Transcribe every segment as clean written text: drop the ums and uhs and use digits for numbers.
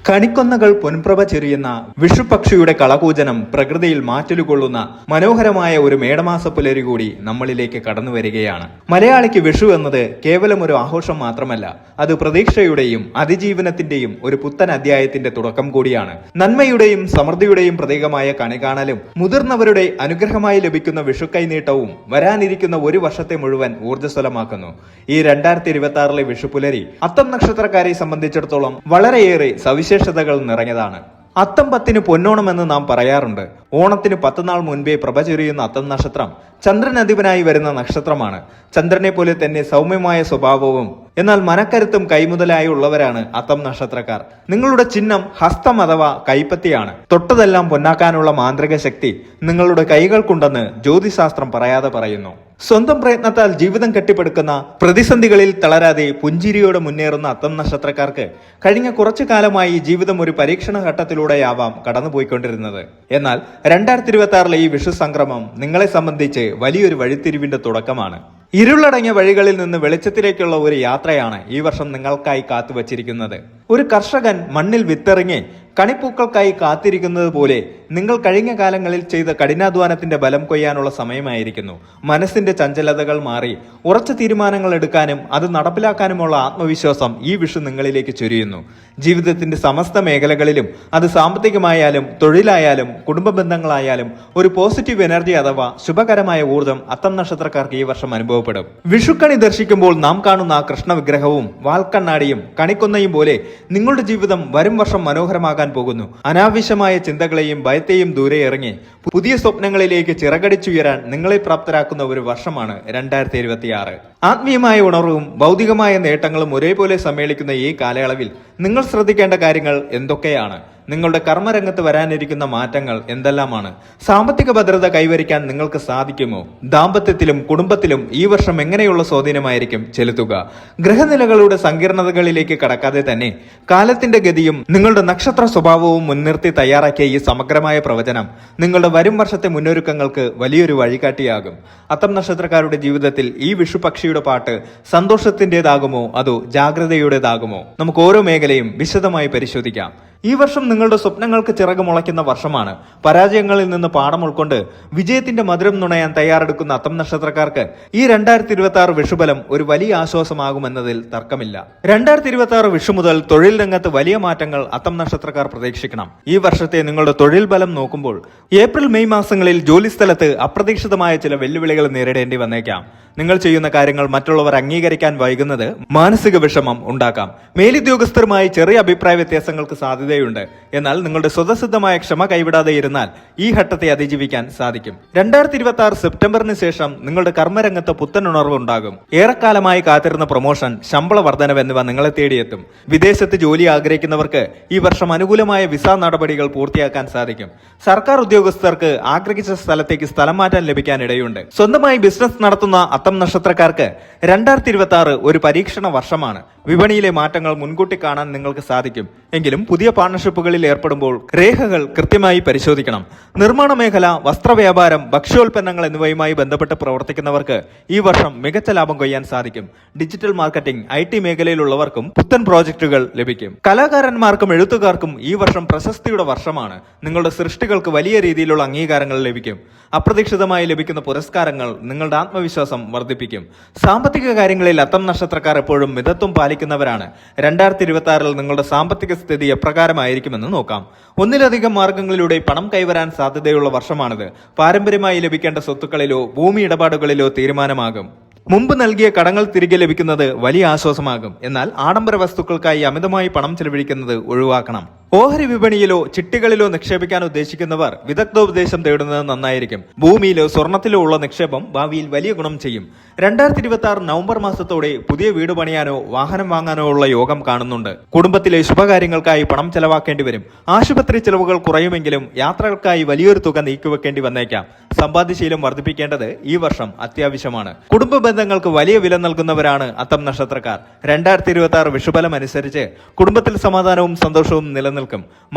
കണിക്കൊന്നകൾ പൊൻപ്രഭ ചെറിയുന്ന വിഷുപക്ഷിയുടെ കളകൂജനം പ്രകൃതിയിൽ മാറ്റലുകൊള്ളുന്ന മനോഹരമായ ഒരു മേടമാസ പുലരി കൂടി നമ്മളിലേക്ക് കടന്നു വരികയാണ്. മലയാളിക്ക് വിഷു എന്നത് കേവലം ഒരു ആഘോഷം മാത്രമല്ല, അത് പ്രതീക്ഷയുടെയും അതിജീവനത്തിന്റെയും ഒരു പുത്തൻ അധ്യായത്തിന്റെ തുടക്കം കൂടിയാണ്. നന്മയുടെയും സമൃദ്ധിയുടെയും പ്രതീകമായ കണികാണലും മുതിർന്നവരുടെ അനുഗ്രഹമായി ലഭിക്കുന്ന വിഷുക്കൈനീട്ടവും വരാനിരിക്കുന്ന ഒരു വർഷത്തെ മുഴുവൻ ഊർജ്ജസ്വലമാക്കുന്നു. ഈ 2026 വിഷുപുലരി അത്തം നക്ഷത്രക്കാരെ സംബന്ധിച്ചിടത്തോളം വളരെയേറെ വിശേഷതകൾ നിറഞ്ഞതാണ്. അത്തം 10 പൊന്നോണം എന്ന് നാം പറയാറുണ്ട്. ഓണത്തിന് 10 നാൾ മുൻപേ പ്രഭ ചൊരിയുന്ന അത്തം നക്ഷത്രം ചന്ദ്രനധിപനായി വരുന്ന നക്ഷത്രമാണ്. ചന്ദ്രനെ പോലെ തന്നെ സൗമ്യമായ സ്വഭാവവും എന്നാൽ മനക്കരുത്തും കൈമുതലായി ഉള്ളവരാണ് അത്തം നക്ഷത്രക്കാർ. നിങ്ങളുടെ ചിഹ്നം ഹസ്തം അഥവാ കൈപ്പത്തിയാണ്. തൊട്ടതെല്ലാം പൊന്നാക്കാനുള്ള മാന്ത്രിക ശക്തി നിങ്ങളുടെ കൈകൾക്കുണ്ടെന്ന് ജ്യോതിശാസ്ത്രം പറയാതെ പറയുന്നു. സ്വന്തം പ്രയത്നത്താൽ ജീവിതം കെട്ടിപ്പടുക്കുന്ന പ്രതിസന്ധികളിൽ തളരാതെ പുഞ്ചിരിയോടെ മുന്നേറുന്ന അത്തം നക്ഷത്രക്കാർക്ക് കഴിഞ്ഞ കുറച്ചു കാലമായി ജീവിതം ഒരു പരീക്ഷണ ഘട്ടത്തിലൂടെയാവാം കടന്നുപോയിക്കൊണ്ടിരുന്നത്. എന്നാൽ 2026 ഈ വിഷു സംക്രമം നിങ്ങളെ സംബന്ധിച്ച് വലിയൊരു വഴിത്തിരിവിന്റെ തുടക്കമാണ്. ഇരുളടങ്ങിയ വഴികളിൽ നിന്ന് വെളിച്ചത്തിലേക്കുള്ള ഒരു യാത്രയാണ് ഈ വർഷം നിങ്ങൾക്കായി കാത്തുവച്ചിരിക്കുന്നത്. ഒരു കർഷകൻ മണ്ണിൽ വിത്തെറിഞ്ഞ് കണിപ്പൂക്കൾക്കായി കാത്തിരിക്കുന്നത് പോലെ നിങ്ങൾ കഴിഞ്ഞ കാലങ്ങളിൽ ചെയ്ത കഠിനാധ്വാനത്തിന്റെ ബലം കൊയ്യാനുള്ള സമയമായിരിക്കുന്നു. മനസ്സിന്റെ ചഞ്ചലതകൾ മാറി ഉറച്ച തീരുമാനങ്ങൾ എടുക്കാനും അത് നടപ്പിലാക്കാനുമുള്ള ആത്മവിശ്വാസം ഈ വിഷു നിങ്ങളിലേക്ക് ചൊരിയുന്നു. ജീവിതത്തിന്റെ സമസ്ത മേഖലകളിലും അത് സാമ്പത്തികമായാലും തൊഴിലായാലും കുടുംബ ബന്ധങ്ങളായാലും ഒരു പോസിറ്റീവ് എനർജി അഥവാ ശുഭകരമായ ഊർജ്ജം അത്തം നക്ഷത്രക്കാർക്ക് ഈ വർഷം അനുഭവപ്പെടും. വിഷുക്കണി ദർശിക്കുമ്പോൾ നാം കാണുന്ന ആ കൃഷ്ണ വിഗ്രഹവും വാൽക്കണ്ണാടിയും കണിക്കൊന്നയും പോലെ നിങ്ങളുടെ ജീവിതം വരും വർഷം മനോഹരമാകാൻ പോകുന്നു. അനാവശ്യമായ ചിന്തകളെയും ഭയത്തെയും ദൂരെ ഇറങ്ങി പുതിയ സ്വപ്നങ്ങളിലേക്ക് ചിറകടിച്ചുയരാൻ നിങ്ങളെ പ്രാപ്തരാക്കുന്ന ഒരു വർഷമാണ് 2026. ആത്മീയമായ ഉണർവും ഭൗതികമായ നേട്ടങ്ങളും ഒരേപോലെ സമ്മേളിക്കുന്ന ഈ കാലയളവിൽ നിങ്ങൾ ശ്രദ്ധിക്കേണ്ട കാര്യങ്ങൾ എന്തൊക്കെയാണ്? നിങ്ങളുടെ കർമ്മരംഗത്ത് വരാനിരിക്കുന്ന മാറ്റങ്ങൾ എന്തെല്ലാമാണ്? സാമ്പത്തിക ഭദ്രത കൈവരിക്കാൻ നിങ്ങൾക്ക് സാധിക്കുമോ? ദാമ്പത്യത്തിലും കുടുംബത്തിലും ഈ വർഷം എങ്ങനെയുള്ള സ്വാധീനമായിരിക്കും ചെലുത്തുക? ഗ്രഹനിലകളുടെ സങ്കീർണതകളിലേക്ക് കടക്കാതെ തന്നെ കാലത്തിന്റെ ഗതിയും നിങ്ങളുടെ നക്ഷത്ര സ്വഭാവവും മുൻനിർത്തി തയ്യാറാക്കിയ ഈ സമഗ്രമായ പ്രവചനം നിങ്ങളുടെ വരും വർഷത്തെ മുന്നൊരുക്കങ്ങൾക്ക് വലിയൊരു വഴികാട്ടിയാകും. അത്തം നക്ഷത്രക്കാരുടെ ജീവിതത്തിൽ ഈ വിഷുപക്ഷിയുടെ പാട്ട് സന്തോഷത്തിന്റേതാകുമോ അതോ ജാഗ്രതയുടേതാകുമോ? നമുക്ക് ഓരോ മേഖലയും വിശദമായി പരിശോധിക്കാം. ഈ വർഷം നിങ്ങളുടെ സ്വപ്നങ്ങൾക്ക് ചിറക് മുളയ്ക്കുന്ന വർഷമാണ്. പരാജയങ്ങളിൽ നിന്ന് പാഠം ഉൾക്കൊണ്ട് വിജയത്തിന്റെ മധുരം നുണയാൻ തയ്യാറെടുക്കുന്ന അത്തം നക്ഷത്രക്കാർക്ക് ഈ 2026 വിഷുബലം ഒരു വലിയ ആശ്വാസമാകുമെന്നതിൽ തർക്കമില്ല. 2026 വിഷു മുതൽ തൊഴിൽ രംഗത്ത് വലിയ മാറ്റങ്ങൾ അത്തം നക്ഷത്രക്കാർ പ്രതീക്ഷിക്കണം. ഈ വർഷത്തെ നിങ്ങളുടെ തൊഴിൽ ബലം നോക്കുമ്പോൾ ഏപ്രിൽ മെയ് മാസങ്ങളിൽ ജോലിസ്ഥലത്ത് അപ്രതീക്ഷിതമായ ചില വെല്ലുവിളികൾ നേരിടേണ്ടി വന്നേക്കാം. നിങ്ങൾ ചെയ്യുന്ന കാര്യങ്ങൾ മറ്റുള്ളവർ അംഗീകരിക്കാൻ വൈകുന്നത് മാനസിക വിഷമം ഉണ്ടാക്കാം. മേലുദ്യോഗസ്ഥരുമായി ചെറിയ അഭിപ്രായ വ്യത്യാസങ്ങൾക്ക് സാധ്യതയുണ്ട്. എന്നാൽ നിങ്ങളുടെ സ്വതസിദ്ധമായ ക്ഷമ കൈവിടാതെ ഇരുന്നാൽ ഈ ഘട്ടത്തെ അതിജീവിക്കാൻ സാധിക്കും. 2026 സെപ്റ്റംബറിന് ശേഷം നിങ്ങളുടെ കർമ്മരംഗത്ത് പുത്തൻ ഉണർവ് ഉണ്ടാകും. ഏറെക്കാലമായി കാത്തിരുന്ന പ്രൊമോഷൻ, ശമ്പള വർധനവ് എന്നിവ നിങ്ങളെ തേടിയെത്തും. വിദേശത്ത് ജോലി ആഗ്രഹിക്കുന്നവർക്ക് ഈ വർഷം അനുകൂലമായ വിസ നടപടികൾ പൂർത്തിയാക്കാൻ സാധിക്കും. സർക്കാർ ഉദ്യോഗസ്ഥർക്ക് ആഗ്രഹിച്ച സ്ഥലത്തേക്ക് സ്ഥലം മാറ്റാൻ ലഭിക്കാനിടയുണ്ട്. സ്വന്തമായി ബിസിനസ് നടത്തുന്ന അത്തം നക്ഷത്രക്കാർക്ക് 2026 ഒരു പരീക്ഷണ വർഷമാണ്. വിപണിയിലെ മാറ്റങ്ങൾ മുൻകൂട്ടി കാണാൻ നിങ്ങൾക്ക് സാധിക്കും. എങ്കിലും പുതിയ പാർട്ണർഷിപ്പുകളിൽ ഏർപ്പെടുമ്പോൾ രേഖകൾ കൃത്യമായി പരിശോധിക്കണം. നിർമ്മാണ മേഖല, വസ്ത്രവ്യാപാരം, ഭക്ഷ്യോൽപ്പന്നങ്ങൾ എന്നിവയുമായി ബന്ധപ്പെട്ട് പ്രവർത്തിക്കുന്നവർക്ക് ഈ വർഷം മികച്ച ലാഭം കൊയ്യാൻ സാധിക്കും. ഡിജിറ്റൽ മാർക്കറ്റിംഗ്, IT മേഖലയിലുള്ളവർക്കും പുത്തൻ പ്രോജക്റ്റുകൾ ലഭിക്കും. കലാകാരന്മാർക്കും എഴുത്തുകാർക്കും ഈ വർഷം പ്രശസ്തിയുടെ വർഷമാണ്. നിങ്ങളുടെ സൃഷ്ടികൾക്ക് വലിയ രീതിയിലുള്ള അംഗീകാരങ്ങൾ ലഭിക്കും. അപ്രതീക്ഷിതമായി ലഭിക്കുന്ന പുരസ്കാരങ്ങൾ നിങ്ങളുടെ ആത്മവിശ്വാസം വർദ്ധിപ്പിക്കും. സാമ്പത്തിക കാര്യങ്ങളിൽ അത്തം നക്ഷത്രക്കാർ എപ്പോഴും മിതത്വം പാലിക്കുന്നവരാണ്. 2026 നിങ്ങളുടെ സാമ്പത്തിക സ്ഥിതി എപ്രകാരമായിരിക്കുമെന്ന് നോക്കാം. ഒന്നിലധികം മാർഗങ്ങളിലൂടെ പണം കൈവരാൻ സാധ്യതയുള്ള വർഷമാണിത്. പാരമ്പര്യമായി ലഭിക്കേണ്ട സ്വത്തുക്കളിലോ ഭൂമി ഇടപാടുകളിലോ തീരുമാനമാകും. മുമ്പ് നൽകിയ കടങ്ങൾ തിരികെ ലഭിക്കുന്നത് വലിയ ആശ്വാസമാകും. എന്നാൽ ആഡംബര വസ്തുക്കൾക്കായി അമിതമായി പണം ചെലവഴിക്കുന്നത് ഒഴിവാക്കണം. ഓഹരി വിപണിയിലോ ചിട്ടികളിലോ നിക്ഷേപിക്കാൻ ഉദ്ദേശിക്കുന്നവർ വിദഗ്ധോപദേശം തേടുന്നത് നന്നായിരിക്കും. ഭൂമിയിലോ സ്വർണത്തിലോ ഉള്ള നിക്ഷേപം ഭാവിയിൽ വലിയ ഗുണം ചെയ്യും. 2026 നവംബർ മാസത്തോടെ പുതിയ വീട് പണിയാനോ വാഹനം വാങ്ങാനോ ഉള്ള യോഗം കാണുന്നുണ്ട്. കുടുംബത്തിലെ ശുഭകാര്യങ്ങൾക്കായി പണം ചെലവാക്കേണ്ടി വരും. ആശുപത്രി ചെലവുകൾ കുറയുമെങ്കിലും യാത്രകൾക്കായി വലിയൊരു തുക നീക്കിവെക്കേണ്ടി വന്നേക്കാം. സമ്പാദ്യശീലം വർദ്ധിപ്പിക്കേണ്ടത് ഈ വർഷം അത്യാവശ്യമാണ്. കുടുംബ ബന്ധങ്ങൾക്ക് വലിയ വില നൽകുന്നവരാണ് അത്തം നക്ഷത്രക്കാർ. 2026 വിഷുബലം അനുസരിച്ച് കുടുംബത്തിൽ സമാധാനവും സന്തോഷവും നിലനിൽക്കും.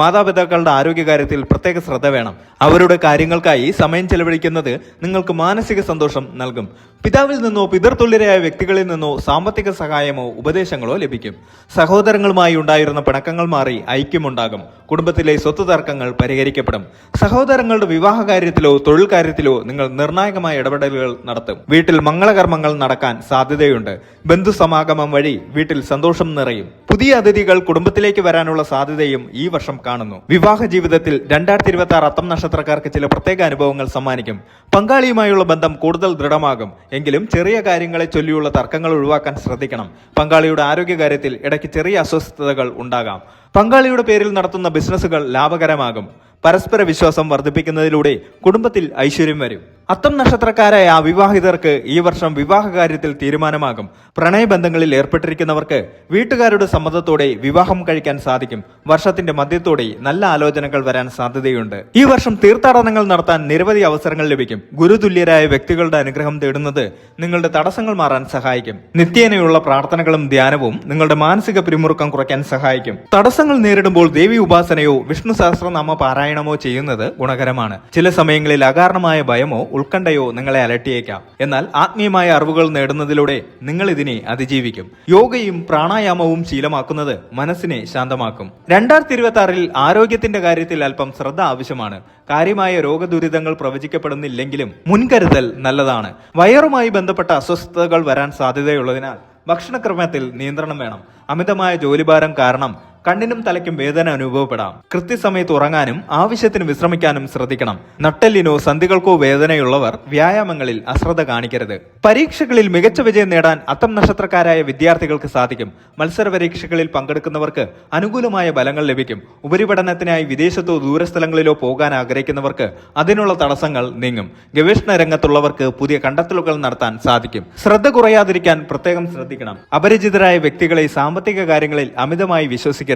മാതാപിതാക്കളുടെ ആരോഗ്യകാര്യത്തിൽ പ്രത്യേക ശ്രദ്ധ വേണം. അവരുടെ കാര്യങ്ങൾക്കായി സമയം ചെലവഴിക്കുന്നത് നിങ്ങൾക്ക് മാനസിക സന്തോഷം നൽകും. പിതാവിൽ നിന്നോ പിതൃതുല്യരായ വ്യക്തികളിൽ നിന്നോ സാമ്പത്തിക സഹായമോ ഉപദേശങ്ങളോ ലഭിക്കും. സഹോദരങ്ങളുമായി ഉണ്ടായിരുന്ന പിണക്കങ്ങൾ മാറി ഐക്യമുണ്ടാകും. കുടുംബത്തിലെ സ്വത്ത് തർക്കങ്ങൾ പരിഹരിക്കപ്പെടും. സഹോദരങ്ങളുടെ വിവാഹ കാര്യത്തിലോ തൊഴിൽ കാര്യത്തിലോ നിങ്ങൾ നിർണായകമായ ഇടപെടലുകൾ നടത്തും. വീട്ടിൽ മംഗളകർമ്മങ്ങൾ നടക്കാൻ സാധ്യതയുണ്ട്. ബന്ധുസമാഗമം വഴി വീട്ടിൽ സന്തോഷം നിറയും. പുതിയ അതിഥികൾ കുടുംബത്തിലേക്ക് വരാനുള്ള സാധ്യതയും ഈ വർഷം കാണുന്നു. വിവാഹ ജീവിതത്തിൽ 2026 അത്തം നക്ഷത്രക്കാർക്ക് ചില പ്രത്യേക അനുഭവങ്ങൾ സമ്മാനിക്കും. പങ്കാളിയുമായുള്ള ബന്ധം കൂടുതൽ ദൃഢമാകും. എങ്കിലും ചെറിയ കാര്യങ്ങളെ ചൊല്ലിയുള്ള തർക്കങ്ങൾ ഒഴിവാക്കാൻ ശ്രദ്ധിക്കണം. പങ്കാളിയുടെ ആരോഗ്യകാര്യത്തിൽ ഇടയ്ക്ക് ചെറിയ അസ്വസ്ഥതകൾ ഉണ്ടാകാം. പങ്കാളിയുടെ പേരിൽ നടത്തുന്ന ബിസിനസ്സുകൾ ലാഭകരമാകും. പരസ്പര വിശ്വാസം വർദ്ധിപ്പിക്കുന്നതിലൂടെ കുടുംബത്തിൽ ഐശ്വര്യം വരും. അത്തം നക്ഷത്രക്കാരായ അവിവാഹിതർക്ക് ഈ വർഷം വിവാഹ കാര്യത്തിൽ തീരുമാനമാകും. പ്രണയബന്ധങ്ങളിൽ ഏർപ്പെട്ടിരിക്കുന്നവർക്ക് വീട്ടുകാരുടെ സമ്മതത്തോടെ വിവാഹം കഴിക്കാൻ സാധിക്കും. വർഷത്തിന്റെ മധ്യത്തോടെ നല്ല ആലോചനകൾ വരാൻ സാധ്യതയുണ്ട്. ഈ വർഷം തീർത്ഥാടനങ്ങൾ നടത്താൻ നിരവധി അവസരങ്ങൾ ലഭിക്കും. ഗുരുതുല്യരായ വ്യക്തികളുടെ അനുഗ്രഹം തേടുന്നത് നിങ്ങളുടെ തടസ്സങ്ങൾ മാറാൻ സഹായിക്കും. നിത്യേനയുള്ള പ്രാർത്ഥനകളും ധ്യാനവും നിങ്ങളുടെ മാനസിക പിരിമുറുക്കം കുറയ്ക്കാൻ സഹായിക്കും. തടസ്സങ്ങൾ നേരിടുമ്പോൾ ദേവി ഉപാസനയോ വിഷ്ണു സഹസ്രനാമ പാരായണമോ ചെയ്യുന്നത് ഗുണകരമാണ്. ചില സമയങ്ങളിൽ അകാരണമായ ഭയമോ ഉത്കണ്ഠയോ നിങ്ങളെ അലട്ടിയേക്കാം. എന്നാൽ ആത്മീയമായ അറിവുകൾ നേടുന്നതിലൂടെ നിങ്ങൾ ഇതിനെ അതിജീവിക്കും. യോഗയും പ്രാണായാമവും ശീലമാക്കുന്നത് മനസ്സിനെ ശാന്തമാക്കും. 2026 ആരോഗ്യത്തിന്റെ കാര്യത്തിൽ അല്പം ശ്രദ്ധ ആവശ്യമാണ്. കാര്യമായ രോഗദുരിതങ്ങൾ പ്രവചിക്കപ്പെടുന്നില്ലെങ്കിലും മുൻകരുതൽ നല്ലതാണ്. വയറുമായി ബന്ധപ്പെട്ട അസ്വസ്ഥതകൾ വരാൻ സാധ്യതയുള്ളതിനാൽ ഭക്ഷണക്രമത്തിൽ നിയന്ത്രണം വേണം. അമിതമായ ജോലിഭാരം കാരണം കണ്ണിനും തലയ്ക്കും വേദന അനുഭവപ്പെടാം. കൃത്യസമയത്ത് ഉറങ്ങാനും ആവശ്യത്തിന് വിശ്രമിക്കാനും ശ്രദ്ധിക്കണം. നട്ടെല്ലിനോ സന്ധികൾക്കോ വേദനയുള്ളവർ വ്യായാമങ്ങളിൽ അശ്രദ്ധ കാണിക്കരുത്. പരീക്ഷകളിൽ മികച്ച വിജയം നേടാൻ അത്തം നക്ഷത്രക്കാരായ വിദ്യാർത്ഥികൾക്ക് സാധിക്കും. മത്സര പരീക്ഷകളിൽ പങ്കെടുക്കുന്നവർക്ക് അനുകൂലമായ ഫലങ്ങൾ ലഭിക്കും. ഉപരിപഠനത്തിനായി വിദേശത്തോ ദൂരസ്ഥലങ്ങളിലോ പോകാൻ ആഗ്രഹിക്കുന്നവർക്ക് അതിനുള്ള തടസ്സങ്ങൾ നീങ്ങും. ഗവേഷണ രംഗത്തുള്ളവർക്ക് പുതിയ കണ്ടെത്തലുകൾ നടത്താൻ സാധിക്കും. ശ്രദ്ധ കുറയാതിരിക്കാൻ പ്രത്യേകം ശ്രദ്ധിക്കണം. അപരിചിതരായ വ്യക്തികളെ സാമ്പത്തിക കാര്യങ്ങളിൽ അമിതമായി വിശ്വസിക്കരുത്.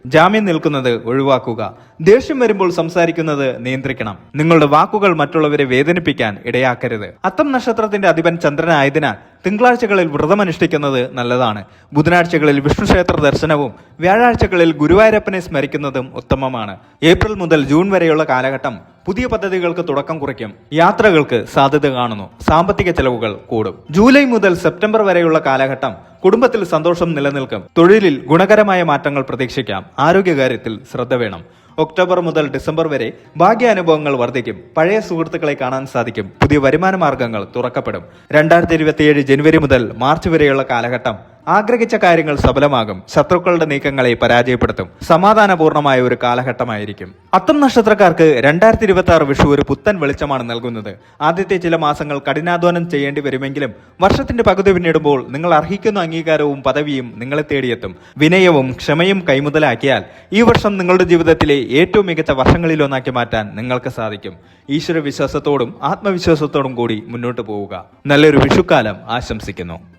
ജാമ്യം നിൽക്കുന്നത് ഒഴിവാക്കുക. ദേഷ്യം വരുമ്പോൾ സംസാരിക്കുന്നത് നിയന്ത്രിക്കണം. നിങ്ങളുടെ വാക്കുകൾ മറ്റുള്ളവരെ വേദനിപ്പിക്കാൻ ഇടയാക്കരുത്. അത്തം നക്ഷത്രത്തിന്റെ അധിപൻ ചന്ദ്രനായതിനാൽ തിങ്കളാഴ്ചകളിൽ വ്രതമനുഷ്ഠിക്കുന്നത് നല്ലതാണ്. ബുധനാഴ്ചകളിൽ വിഷ്ണു ക്ഷേത്ര ദർശനവും വ്യാഴാഴ്ചകളിൽ ഗുരുവായൂരപ്പനെ സ്മരിക്കുന്നതും ഉത്തമമാണ്. ഏപ്രിൽ മുതൽ ജൂൺ വരെയുള്ള കാലഘട്ടം പുതിയ പദ്ധതികൾക്ക് തുടക്കം കുറിക്കും. യാത്രകൾക്ക് സാധ്യത കാണുന്നു. സാമ്പത്തിക ചെലവുകൾ കൂടും. ജൂലൈ മുതൽ സെപ്റ്റംബർ വരെയുള്ള കാലഘട്ടം കുടുംബത്തിൽ സന്തോഷം നിലനിൽക്കും. തൊഴിലിൽ ഗുണകരമായ മാറ്റങ്ങൾ പ്രതീക്ഷിക്കാം. ആരോഗ്യകാര്യത്തിൽ ശ്രദ്ധ വേണം. ഒക്ടോബർ മുതൽ ഡിസംബർ വരെ ഭാഗ്യാനുഭവങ്ങൾ വർദ്ധിക്കും. പഴയ സുഹൃത്തുക്കളെ കാണാൻ സാധിക്കും. പുതിയ വരുമാന മാർഗങ്ങൾ തുറക്കപ്പെടും. 2027 ജനുവരി മുതൽ മാർച്ച് വരെയുള്ള കാലഘട്ടം ആഗ്രഹിച്ച കാര്യങ്ങൾ സഫലമാകും. ശത്രുക്കളുടെ നീക്കങ്ങളെ പരാജയപ്പെടുത്തും. സമാധാനപൂർണമായ ഒരു കാലഘട്ടമായിരിക്കും. അത്തം നക്ഷത്രക്കാർക്ക് 2026 വിഷു ഒരു പുത്തൻ വെളിച്ചമാണ് നൽകുന്നത്. ആദ്യത്തെ ചില മാസങ്ങൾ കഠിനാധ്വാനം ചെയ്യേണ്ടി വരുമെങ്കിലും വർഷത്തിന്റെ പകുതി പിന്നിടുമ്പോൾ നിങ്ങൾ അർഹിക്കുന്ന അംഗീകാരവും പദവിയും നിങ്ങളെ തേടിയെത്തും. വിനയവും ക്ഷമയും കൈമുതലാക്കിയാൽ ഈ വർഷം നിങ്ങളുടെ ജീവിതത്തിലെ ഏറ്റവും മികച്ച വർഷങ്ങളിലൊന്നാക്കി മാറ്റാൻ നിങ്ങൾക്ക് സാധിക്കും. ഈശ്വര വിശ്വാസത്തോടും ആത്മവിശ്വാസത്തോടും കൂടി മുന്നോട്ട് പോവുക. നല്ലൊരു വിഷുക്കാലം ആശംസിക്കുന്നു.